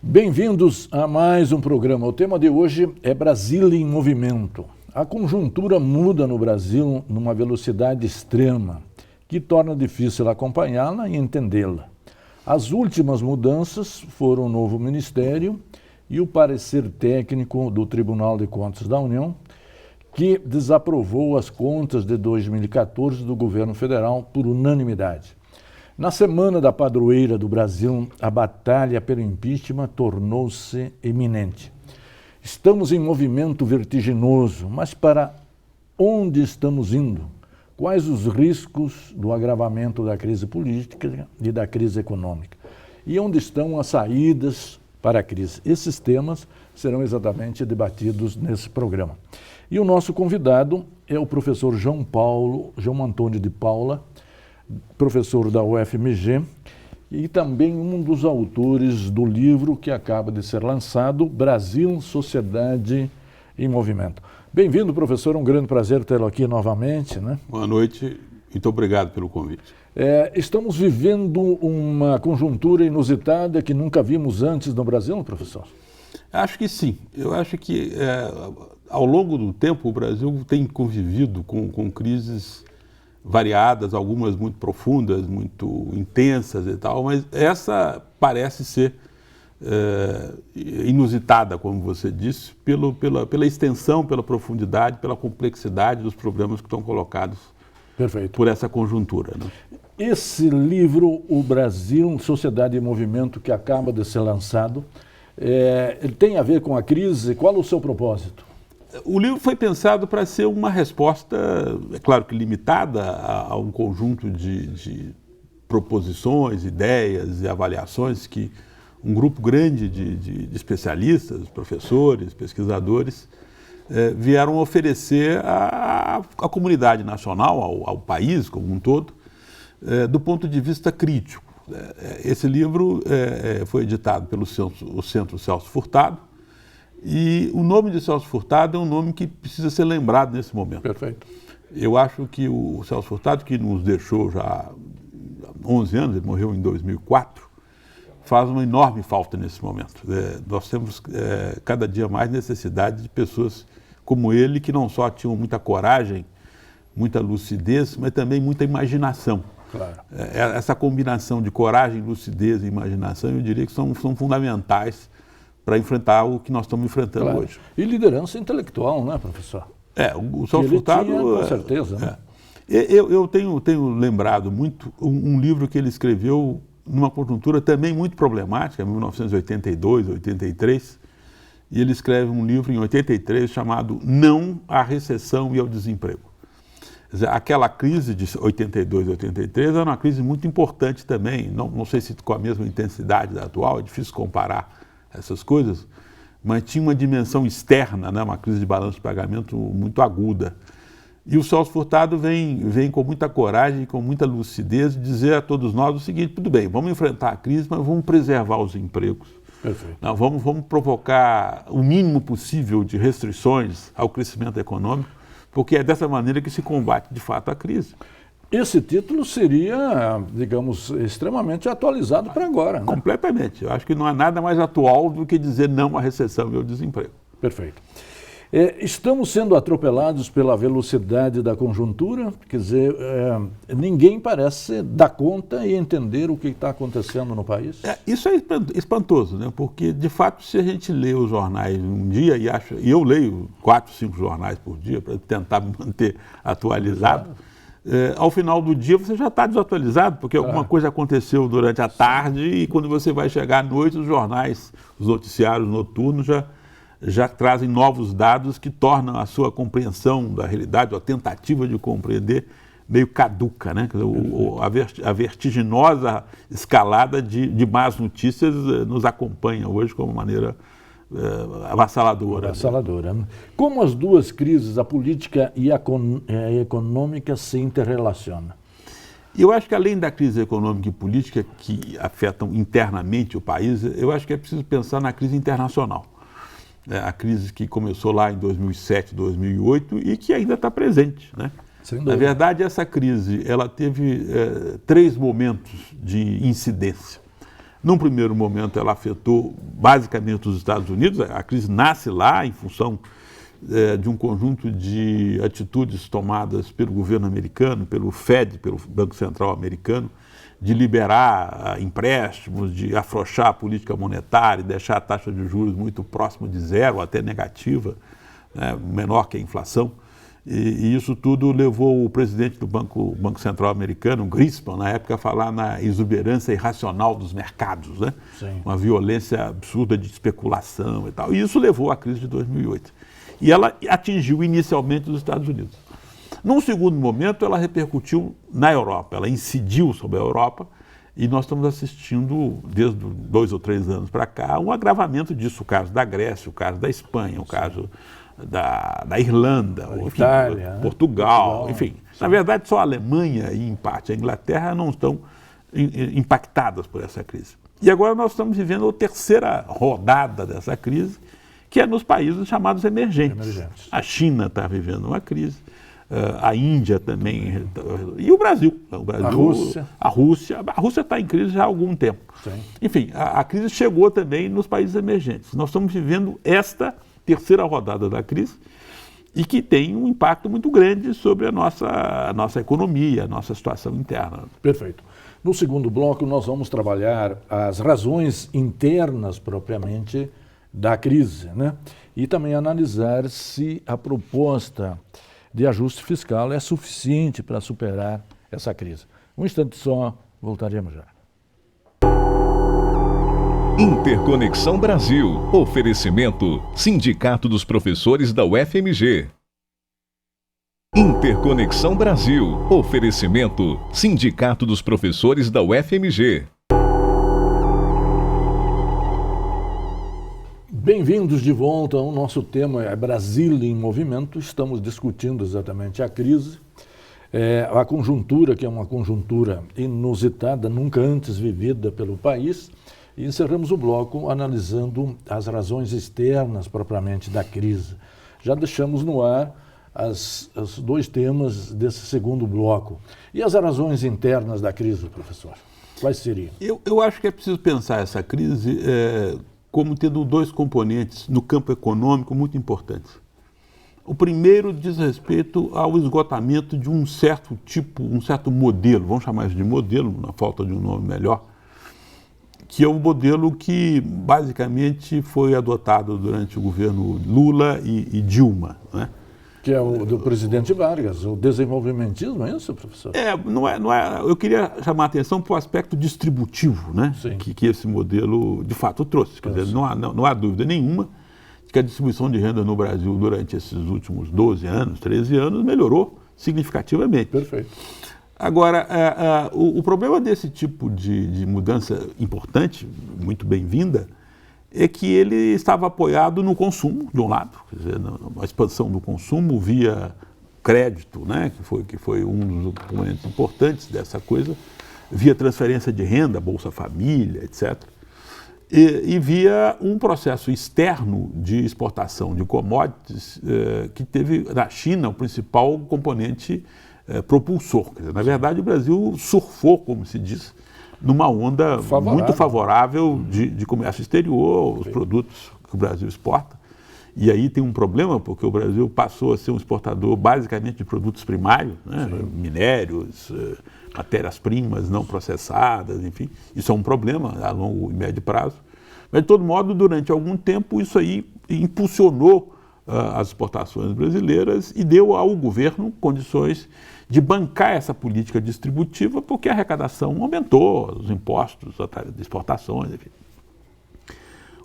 Bem-vindos a mais um programa. O tema de hoje é Brasil em movimento. A conjuntura muda no Brasil numa velocidade extrema, que torna difícil acompanhá-la e entendê-la. As últimas mudanças foram o novo ministério e o parecer técnico do Tribunal de Contas da União, que desaprovou as contas de 2014 do governo federal por unanimidade. Na semana da padroeira do Brasil, a batalha pelo impeachment tornou-se iminente. Estamos em movimento vertiginoso, mas para onde estamos indo? Quais os riscos do agravamento da crise política e da crise econômica? E onde estão as saídas para a crise? Esses temas serão exatamente debatidos nesse programa. E o nosso convidado é o professor João Antônio de Paula, professor da UFMG e também um dos autores do livro que acaba de ser lançado, Brasil, Sociedade em Movimento. Bem-vindo, professor, um grande prazer tê-lo aqui novamente, né? Boa noite, muito obrigado pelo convite. Estamos vivendo uma conjuntura inusitada que nunca vimos antes no Brasil, professor? Acho que sim. Eu acho que ao longo do tempo o Brasil tem convivido com crises variadas, algumas muito profundas, muito intensas e tal, mas essa parece ser inusitada, como você disse, pela extensão, pela profundidade, pela complexidade dos problemas que estão colocados por essa conjuntura, né? Esse livro, O Brasil, Sociedade em Movimento, que acaba de ser lançado, ele tem a ver com a crise? Qual o seu propósito? O livro foi pensado para ser uma resposta, é claro que limitada, a um conjunto de proposições, ideias e avaliações que um grupo grande de especialistas, professores, pesquisadores, vieram oferecer à comunidade nacional, ao país como um todo, do ponto de vista crítico. Esse livro foi editado pelo Centro Celso Furtado, e o nome de Celso Furtado é um nome que precisa ser lembrado nesse momento. Perfeito. Eu acho que o Celso Furtado, que nos deixou já há 11 anos, ele morreu em 2004, faz uma enorme falta nesse momento. Nós temos cada dia mais necessidade de pessoas como ele, que não só tinham muita coragem, muita lucidez, mas também muita imaginação. Claro. Essa combinação de coragem, lucidez e imaginação, eu diria que são fundamentais para enfrentar o que nós estamos enfrentando hoje. E liderança intelectual, né, professor? O Celso Furtado... com certeza. Né? Eu tenho lembrado muito um livro que ele escreveu numa conjuntura também muito problemática, em 1982, 83, e ele escreve um livro em 83 chamado Não à Recessão e ao Desemprego. Quer dizer, aquela crise de 82 e 83 era uma crise muito importante também, não sei se com a mesma intensidade da atual, é difícil comparar essas coisas, mas tinha uma dimensão externa, né, uma crise de balanço de pagamento muito aguda. E o Celso Furtado vem com muita coragem, com muita lucidez, dizer a todos nós o seguinte: tudo bem, vamos enfrentar a crise, mas vamos preservar os empregos. Perfeito. Não, vamos provocar o mínimo possível de restrições ao crescimento econômico, porque é dessa maneira que se combate de fato a crise. Esse título seria, digamos, extremamente atualizado para agora, né? Completamente. Eu acho que não há nada mais atual do que dizer não à recessão e ao desemprego. Perfeito. Estamos sendo atropelados pela velocidade da conjuntura, quer dizer, ninguém parece dar conta e entender o que está acontecendo no país. Isso é espantoso, né? Porque, de fato, se a gente lê os jornais um dia, e eu leio 4, 5 jornais por dia para tentar me manter atualizado, ao final do dia você já está desatualizado, porque alguma coisa aconteceu durante a tarde e quando você vai chegar à noite, os jornais, os noticiários noturnos já trazem novos dados que tornam a sua compreensão da realidade, ou a tentativa de compreender, meio caduca, né? A vertiginosa escalada de más notícias nos acompanha hoje como maneira avassaladora. Avassaladora. Como as duas crises, a política e a econômica, se interrelacionam? Eu acho que além da crise econômica e política que afetam internamente o país, eu acho que é preciso pensar na crise internacional. A crise que começou lá em 2007, 2008 e que ainda está presente, né? Na verdade, essa crise ela teve 3 momentos de incidência. Num primeiro momento, ela afetou basicamente dos Estados Unidos. A crise nasce lá em função de um conjunto de atitudes tomadas pelo governo americano, pelo Fed, pelo Banco Central americano, de liberar empréstimos, de afrouxar a política monetária, deixar a taxa de juros muito próxima de zero, até negativa, né, menor que a inflação. E isso tudo levou o presidente do Banco Central americano, Greenspan, na época, a falar na exuberância irracional dos mercados, né? Uma violência absurda de especulação e tal. E isso levou à crise de 2008. E ela atingiu inicialmente os Estados Unidos. Num segundo momento, ela repercutiu na Europa, ela incidiu sobre a Europa, e nós estamos assistindo, desde 2 ou 3 anos para cá, um agravamento disso, o caso da Grécia, o caso da Espanha, o caso da Irlanda, enfim, Itália, Portugal, enfim. Na verdade, só a Alemanha e, em parte, a Inglaterra não estão impactadas por essa crise. E agora nós estamos vivendo a terceira rodada dessa crise, que é nos países chamados emergentes. A China está vivendo uma crise, a Índia também, e o Brasil. A Rússia está em crise já há algum tempo. Sim. Enfim, a crise chegou também nos países emergentes. Nós estamos vivendo esta terceira rodada da crise e que tem um impacto muito grande sobre a nossa economia, a nossa situação interna. Perfeito. No segundo bloco, nós vamos trabalhar as razões internas propriamente da crise, né? E também analisar se a proposta de ajuste fiscal é suficiente para superar essa crise. Um instante só, voltaremos já. Interconexão Brasil. Oferecimento: Sindicato dos Professores da UFMG. Interconexão Brasil. Oferecimento: Sindicato dos Professores da UFMG. Bem-vindos de volta. O nosso tema é Brasil em Movimento. Estamos discutindo exatamente a crise, a conjuntura, que é uma conjuntura inusitada, nunca antes vivida pelo país. E encerramos o bloco analisando as razões externas propriamente da crise. Já deixamos no ar os 2 temas desse segundo bloco. E as razões internas da crise, professor? Quais seriam? Eu acho que é preciso pensar essa crise como tendo 2 componentes no campo econômico muito importantes. O primeiro diz respeito ao esgotamento de um certo tipo, um certo modelo, vamos chamar isso de modelo, na falta de um nome melhor, que é o modelo que basicamente foi adotado durante o governo Lula e Dilma, né? Que é o do presidente Vargas, o desenvolvimentismo, é isso, professor? Não é. Eu queria chamar a atenção para o aspecto distributivo, né? Que esse modelo de fato trouxe. Quer dizer, não há dúvida nenhuma de que a distribuição de renda no Brasil durante esses últimos 12 anos, 13 anos, melhorou significativamente. Perfeito. Agora, o problema desse tipo de mudança importante, muito bem-vinda, é que ele estava apoiado no consumo, de um lado, quer dizer, na expansão do consumo via crédito, né, que foi um dos componentes importantes dessa coisa, via transferência de renda, Bolsa Família, etc. E via um processo externo de exportação de commodities que teve na China o principal componente propulsor. Quer dizer, na verdade, o Brasil surfou, como se diz, numa onda muito favorável de comércio exterior, os produtos que o Brasil exporta. E aí tem um problema, porque o Brasil passou a ser um exportador basicamente de produtos primários, né? Minérios, matérias-primas não processadas, enfim. Isso é um problema a longo e médio prazo. Mas, de todo modo, durante algum tempo, isso aí impulsionou as exportações brasileiras e deu ao governo condições de bancar essa política distributiva, porque a arrecadação aumentou, os impostos de exportações, enfim.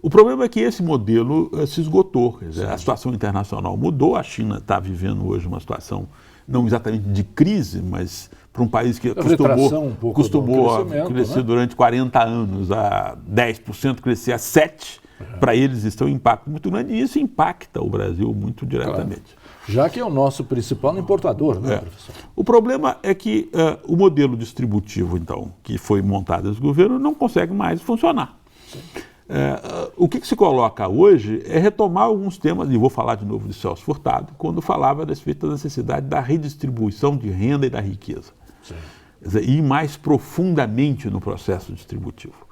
O problema é que esse modelo se esgotou, quer dizer, a situação internacional mudou, a China está vivendo hoje uma situação não exatamente de crise, mas para um país que costumou crescer, né, durante 40 anos a 10%, crescer a 7%, para eles isso é um impacto muito grande e isso impacta o Brasil muito diretamente. Claro. Já que é o nosso principal importador, né, professor? O problema é que o modelo distributivo, então, que foi montado nesse governo, não consegue mais funcionar. O que se coloca hoje é retomar alguns temas, e vou falar de novo de Celso Furtado, quando falava a respeito da necessidade da redistribuição de renda e da riqueza. Quer dizer, ir mais profundamente no processo distributivo.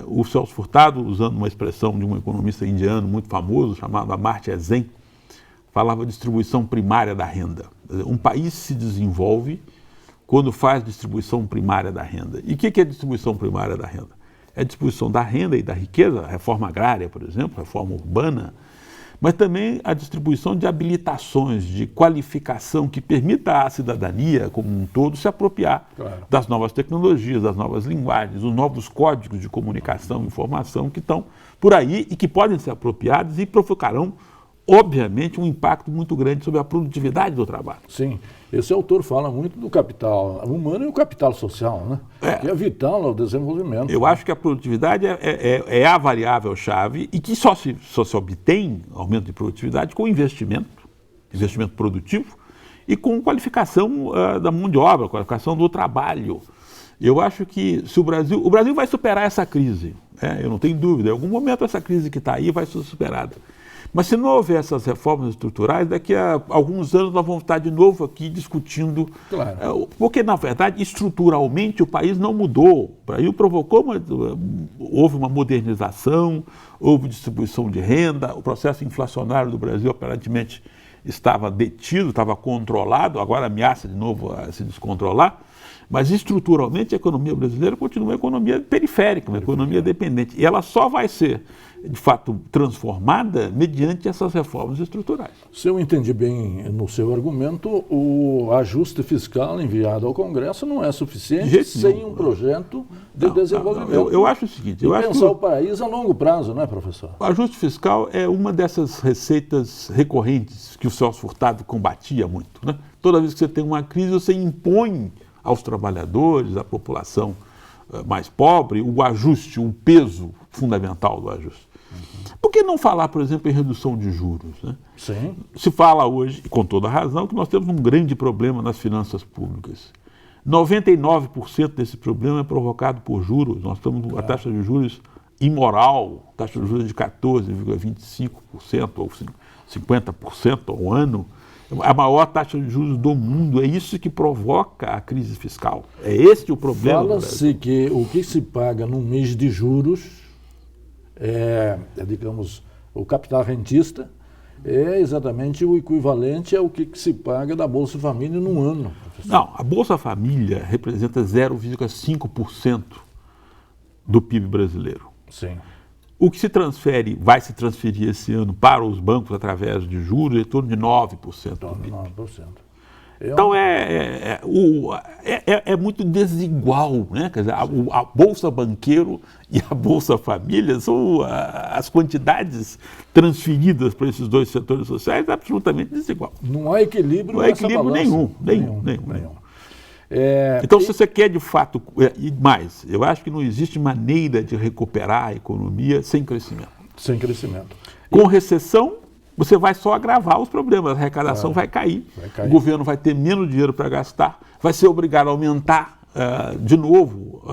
O Celso Furtado, usando uma expressão de um economista indiano muito famoso, chamado Amartya Sen, falava distribuição primária da renda. Um país se desenvolve quando faz distribuição primária da renda. E o que é distribuição primária da renda? É a distribuição da renda e da riqueza, a reforma agrária, por exemplo, a reforma urbana, mas também a distribuição de habilitações, de qualificação que permita à cidadania como um todo se apropriar das novas tecnologias, das novas linguagens, dos novos códigos de comunicação e informação que estão por aí e que podem ser apropriados e provocarão, obviamente, um impacto muito grande sobre a produtividade do trabalho. Sim, esse autor fala muito do capital humano e o capital social, né? Que é vital ao desenvolvimento. Eu acho que a produtividade é a variável-chave e que só se obtém aumento de produtividade com investimento produtivo e com qualificação da mão de obra, qualificação do trabalho. Eu acho que se o Brasil vai superar essa crise, eu não tenho dúvida, em algum momento essa crise que está aí vai ser superada. Mas se não houver essas reformas estruturais, daqui a alguns anos nós vamos estar de novo aqui discutindo. Porque, na verdade, estruturalmente o país não mudou. O Brasil houve uma modernização, houve distribuição de renda, o processo inflacionário do Brasil aparentemente estava detido, estava controlado, agora ameaça de novo a se descontrolar. Mas estruturalmente a economia brasileira continua uma economia periférica, uma economia dependente. E ela só vai ser, de fato, transformada mediante essas reformas estruturais. Se eu entendi bem no seu argumento, o ajuste fiscal enviado ao Congresso não é suficiente sem um projeto de desenvolvimento. Eu acho o seguinte... pensar o país a longo prazo, não é, professor? O ajuste fiscal é uma dessas receitas recorrentes que o Celso Furtado combatia muito, né? Toda vez que você tem uma crise, você impõe aos trabalhadores, à população mais pobre, o ajuste, o peso fundamental do ajuste. Por que não falar, por exemplo, em redução de juros, né? Sim. Se fala hoje, e com toda razão, que nós temos um grande problema nas finanças públicas. 99% desse problema é provocado por juros. Nós estamos com a taxa de juros imoral, taxa de juros de 14,25% ou 50% ao ano. A maior taxa de juros do mundo, é isso que provoca a crise fiscal. É esse o problema. Fala-se que o que se paga num mês de juros digamos, o capital rentista é exatamente o equivalente ao que se paga da Bolsa Família num ano. Professor. Não, a Bolsa Família representa 0,5% do PIB brasileiro. Sim. O que se transfere, vai se transferir esse ano para os bancos através de juros, é em torno de 9%. 9%. Então é muito desigual, né? Quer dizer, a Bolsa Banqueiro e a Bolsa Família são as quantidades transferidas para esses dois setores sociais absolutamente desigual. Não há equilíbrio. Não há equilíbrio nenhum. Então, se você quer de fato, e mais, eu acho que não existe maneira de recuperar a economia sem crescimento. Sem crescimento. Com recessão, você vai só agravar os problemas, a arrecadação vai cair, o governo vai ter menos dinheiro para gastar, vai ser obrigado a aumentar de novo,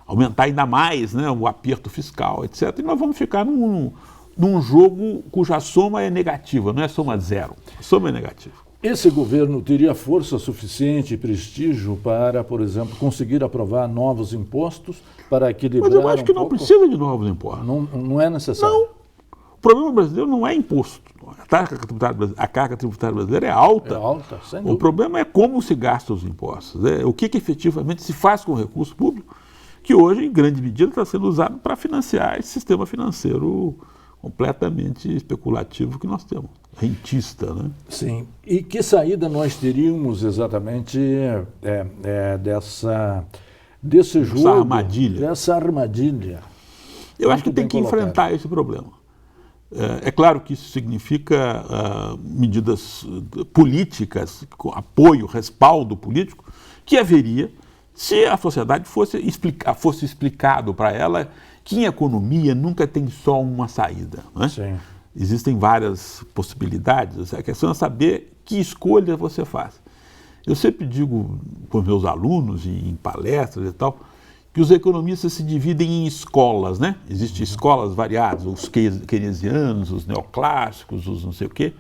aumentar ainda mais, né, o aperto fiscal, etc. E nós vamos ficar num jogo cuja soma é negativa, não é soma zero, a soma é negativa. Esse governo teria força suficiente e prestígio para, por exemplo, conseguir aprovar novos impostos para equilibrar. Mas eu acho que não precisa de novos impostos. Não é necessário. Não. O problema brasileiro não é imposto. A carga tributária brasileira é alta. É alta, sem dúvida. O problema é como se gastam os impostos. O que efetivamente se faz com o recurso público, que hoje, em grande medida, está sendo usado para financiar esse sistema financeiro completamente especulativo que nós temos, rentista, né? Sim. E que saída nós teríamos exatamente desse jogo, dessa armadilha? Eu acho que tem que enfrentar esse problema. É claro que isso significa medidas políticas, apoio, respaldo político, que haveria se a sociedade fosse explicado para ela que em economia nunca tem só uma saída, né? Sim. Existem várias possibilidades, a questão é saber que escolha você faz. Eu sempre digo para os meus alunos, em palestras e tal, que os economistas se dividem em escolas, né? Existem escolas variadas, os keynesianos, os neoclássicos, os não sei o quê,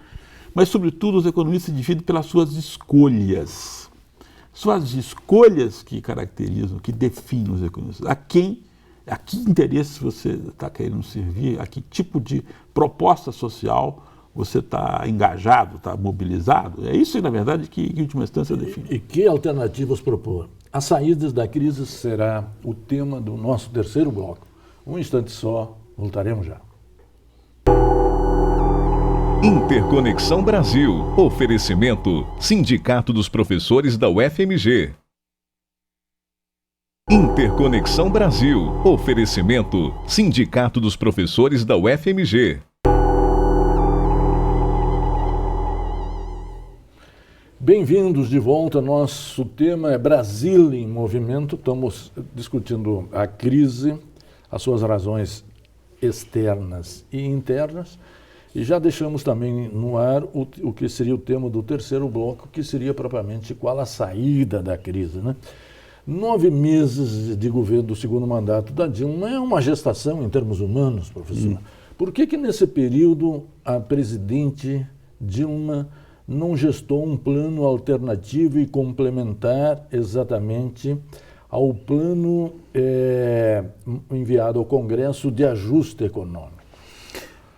mas, sobretudo, os economistas se dividem pelas suas escolhas. São as escolhas que caracterizam, que definem os economistas. A quem A que interesses você está querendo servir? A que tipo de proposta social você está engajado, está mobilizado? É isso, na verdade, que em última instância define. E que alternativas propor? As saídas da crise será o tema do nosso terceiro bloco. Um instante só, voltaremos já. Interconexão Brasil. Oferecimento: Sindicato dos Professores da UFMG. Interconexão Brasil. Oferecimento: Sindicato dos Professores da UFMG. Bem-vindos de volta. Nosso tema é Brasil em Movimento. Estamos discutindo a crise, as suas razões externas e internas. E já deixamos também no ar o que seria o tema do terceiro bloco, que seria propriamente qual a saída da crise, né? 9 meses de governo do segundo mandato da Dilma é uma gestação em termos humanos, professor. Por que nesse período a presidente Dilma não gestou um plano alternativo e complementar exatamente ao plano enviado ao Congresso de ajuste econômico?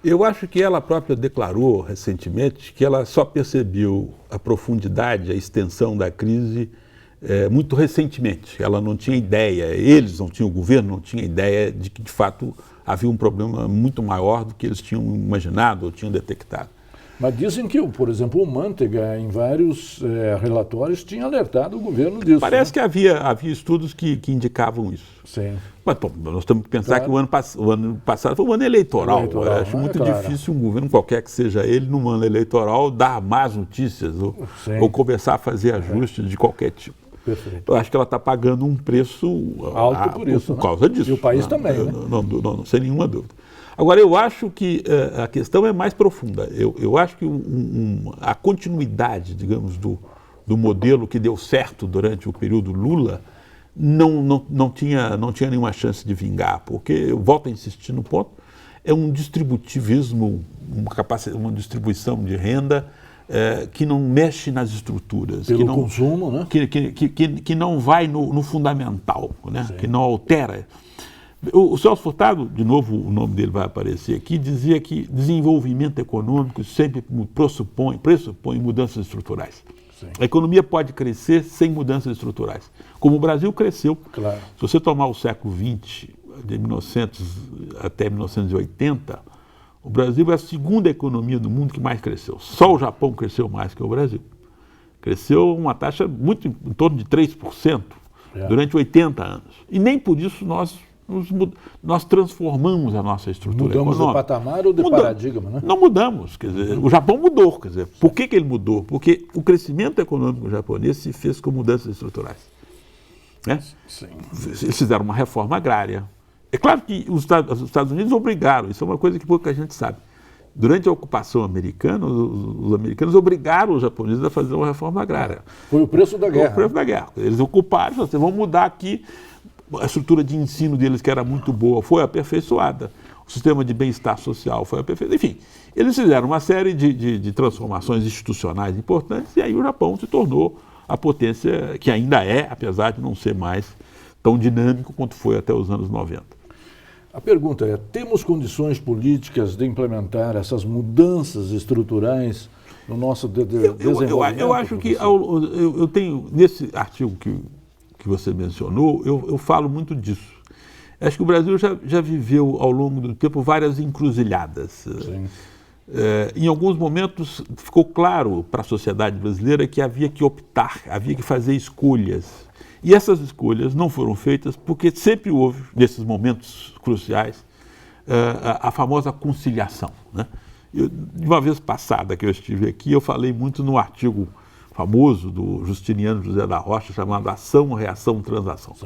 Eu acho que ela própria declarou recentemente que ela só percebeu a profundidade, a extensão da crise muito recentemente. Ela não tinha ideia, eles não tinham, o governo não tinha ideia de que de fato havia um problema muito maior do que eles tinham imaginado ou tinham detectado. Mas dizem que, por exemplo, o Mantega, em vários relatórios, tinha alertado o governo disso. Parece que havia estudos que indicavam isso. Sim. Mas bom, nós temos que pensar que o ano passado foi um ano eleitoral. Eu acho muito difícil um governo, qualquer que seja ele, num ano eleitoral, dar más notícias ou começar a fazer ajustes de qualquer tipo. Perfeito. Eu acho que ela está pagando um preço alto por isso, por causa disso. E o país também, né? Não, sem nenhuma dúvida. Agora, eu acho que a questão é mais profunda. Eu acho que a continuidade, digamos, do modelo que deu certo durante o período Lula não tinha nenhuma chance de vingar, porque, eu volto a insistir no ponto, é um distributivismo, uma distribuição de renda que não mexe nas estruturas. Pelo consumo, né? Que não vai no fundamental, né? Que não altera. O Celso Furtado, de novo o nome dele vai aparecer aqui, dizia que desenvolvimento econômico sempre pressupõe mudanças estruturais. Sim. A economia pode crescer sem mudanças estruturais. Como o Brasil cresceu. Claro. Se você tomar o século XX, de 1900 até 1980, o Brasil é a segunda economia do mundo que mais cresceu. Só o Japão cresceu mais que o Brasil. Cresceu uma taxa muito em torno de 3% durante 80 anos. E nem por isso nós transformamos a nossa estrutura econômica. Mudamos de patamar ou de paradigma, né? Não mudamos. Quer dizer, o Japão mudou. Quer dizer, por que ele mudou? Porque o crescimento econômico japonês se fez com mudanças estruturais. Né? Sim. Eles fizeram uma reforma agrária. É claro que os Estados Unidos obrigaram, isso é uma coisa que pouca gente sabe. Durante a ocupação americana, os americanos obrigaram os japoneses a fazer uma reforma agrária. Foi o preço da guerra. Foi o preço da guerra. Eles ocuparam, vocês vão mudar aqui. A estrutura de ensino deles, que era muito boa, foi aperfeiçoada. O sistema de bem-estar social foi aperfeiçoado. Enfim, eles fizeram uma série de transformações institucionais importantes e aí o Japão se tornou a potência que ainda é, apesar de não ser mais tão dinâmico quanto foi até os anos 90. A pergunta é, temos condições políticas de implementar essas mudanças estruturais no nosso desenvolvimento? Eu acho que eu tenho, nesse artigo que você mencionou, eu falo muito disso. Acho que o Brasil já viveu ao longo do tempo várias encruzilhadas. Em alguns momentos ficou claro para a sociedade brasileira que havia que optar, havia que fazer escolhas. E essas escolhas não foram feitas porque sempre houve, nesses momentos cruciais, a famosa conciliação. Né? De uma vez passada que eu estive aqui, eu falei muito no artigo famoso do Justiniano José da Rocha, chamado Ação, Reação, Transação.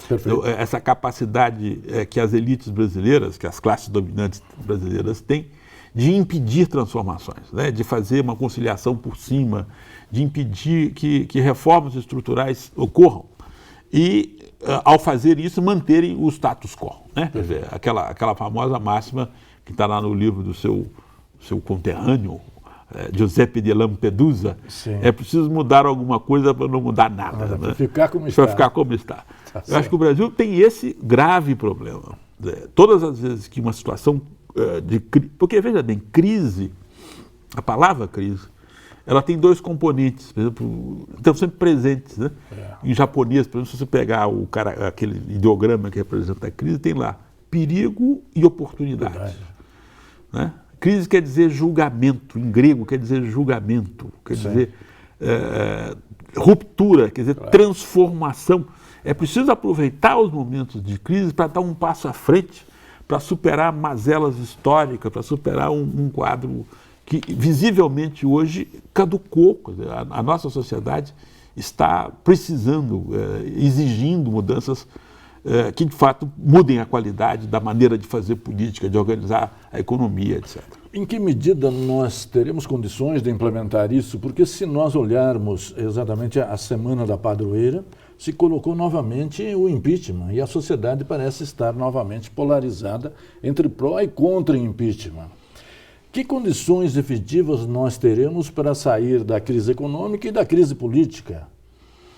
Então, essa capacidade que as elites brasileiras, que as classes dominantes brasileiras têm, de impedir transformações, né? De fazer uma conciliação por cima, de impedir que reformas estruturais ocorram e, ao fazer isso, manterem o status quo. Né? Quer dizer, aquela famosa máxima que está lá no livro do seu conterrâneo, Giuseppe de Lampedusa, é preciso mudar alguma coisa para não mudar nada. Né? Para ficar como está. Para ficar como está. Tá Eu acho que o Brasil tem esse grave problema. Todas as vezes que uma situação de crise... Porque, veja bem, crise, a palavra crise, ela tem dois componentes, por exemplo, estão sempre presentes, né? Em japonês, por exemplo, se você pegar aquele ideograma que representa a crise, tem lá perigo e oportunidade. Né? Crise quer dizer julgamento, em grego quer dizer julgamento, quer dizer ruptura, quer dizer transformação. É preciso aproveitar os momentos de crise para dar um passo à frente, para superar mazelas históricas, para superar um quadro que visivelmente hoje caducou. A nossa sociedade está precisando, exigindo mudanças que de fato mudem a qualidade da maneira de fazer política, de organizar a economia, etc. Em que medida nós teremos condições de implementar isso? Porque se nós olharmos exatamente a semana da padroeira, se colocou novamente o impeachment e a sociedade parece estar novamente polarizada entre pró e contra impeachment. Que condições efetivas nós teremos para sair da crise econômica e da crise política?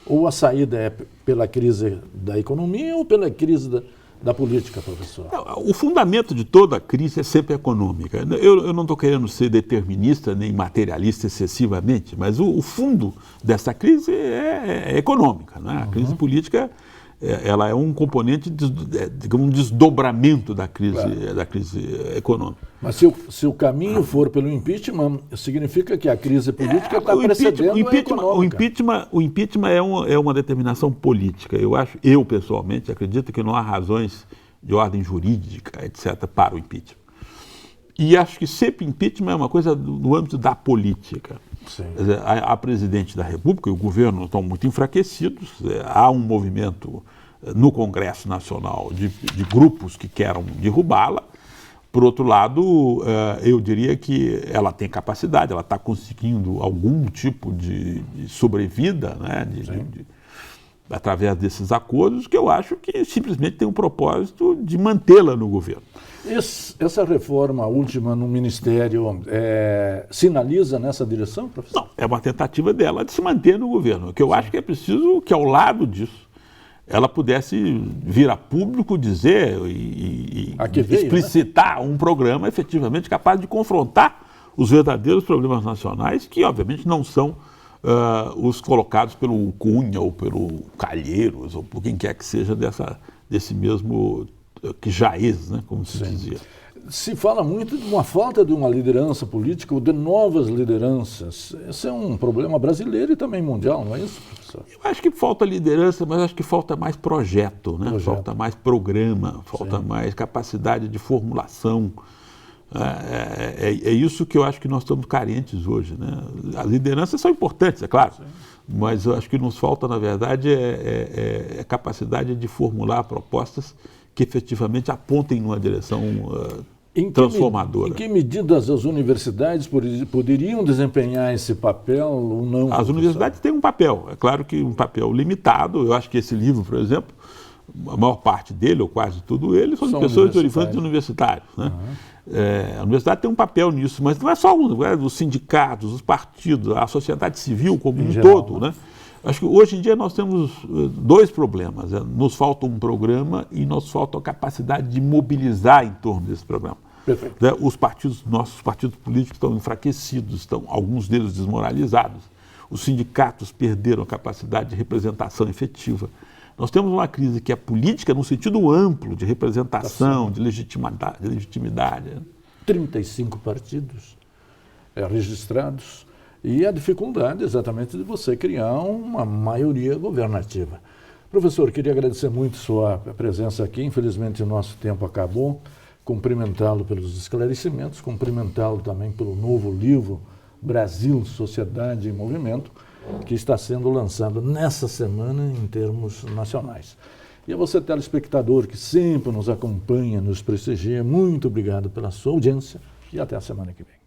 Ou a saída é pela crise da economia ou pela crise da política, professor? O fundamento de toda a crise é sempre econômica. Eu não estou querendo ser determinista nem materialista excessivamente, mas o fundo dessa crise é econômica. Né? A crise política ela é um componente, digamos, um desdobramento da crise econômica. Mas se o caminho for pelo impeachment, significa que a crise política está precedendo a econômica. O impeachment é uma determinação política. Eu pessoalmente acredito que não há razões de ordem jurídica, etc., para o impeachment. E acho que sempre impeachment é uma coisa no âmbito da política. A presidente da República e o governo estão muito enfraquecidos, há um movimento no Congresso Nacional de grupos que querem derrubá-la. Por outro lado, eu diria que ela tem capacidade, ela está conseguindo algum tipo de sobrevida, né, através desses acordos, que eu acho que simplesmente tem o propósito de mantê-la no governo. Essa reforma última no Ministério sinaliza nessa direção, professor? Não, é uma tentativa dela de se manter no governo. O que eu acho que é preciso que, ao lado disso, ela pudesse vir a público dizer e explicitar, né, um programa efetivamente capaz de confrontar os verdadeiros problemas nacionais, que obviamente não são os colocados pelo Cunha ou pelo Calheiros ou por quem quer que seja desse mesmo que jaez, né, como se dizia. Se fala muito de uma falta de uma liderança política ou de novas lideranças. Esse é um problema brasileiro e também mundial, não é isso, professor? Eu acho que falta liderança, mas acho que falta mais projeto, né? Falta mais programa, falta mais capacidade de formulação. É isso que eu acho que nós estamos carentes hoje, né? As lideranças são importantes, é claro, mas eu acho que nos falta, na verdade, a capacidade de formular propostas que efetivamente apontem numa direção transformadora. Em que medidas as universidades poderiam desempenhar esse papel ou não? As universidades têm um papel, é claro que um papel limitado. Eu acho que esse livro, por exemplo, a maior parte dele, ou quase tudo ele, são de pessoas de universitários. Né? A universidade tem um papel nisso, mas não é só os sindicatos, os partidos, a sociedade civil como um todo, né? Acho que hoje em dia nós temos dois problemas. Nos falta um programa e nos falta a capacidade de mobilizar em torno desse programa. Nossos partidos políticos estão enfraquecidos, alguns deles desmoralizados. Os sindicatos perderam a capacidade de representação efetiva. Nós temos uma crise que é política no sentido amplo, de representação, de legitimidade. 35 partidos registrados. E a dificuldade exatamente de você criar uma maioria governativa. Professor, queria agradecer muito sua presença aqui. Infelizmente o nosso tempo acabou. Cumprimentá-lo pelos esclarecimentos, cumprimentá-lo também pelo novo livro Brasil, Sociedade e Movimento, que está sendo lançado nessa semana em termos nacionais. E a você, telespectador, que sempre nos acompanha, nos prestigia, muito obrigado pela sua audiência e até a semana que vem.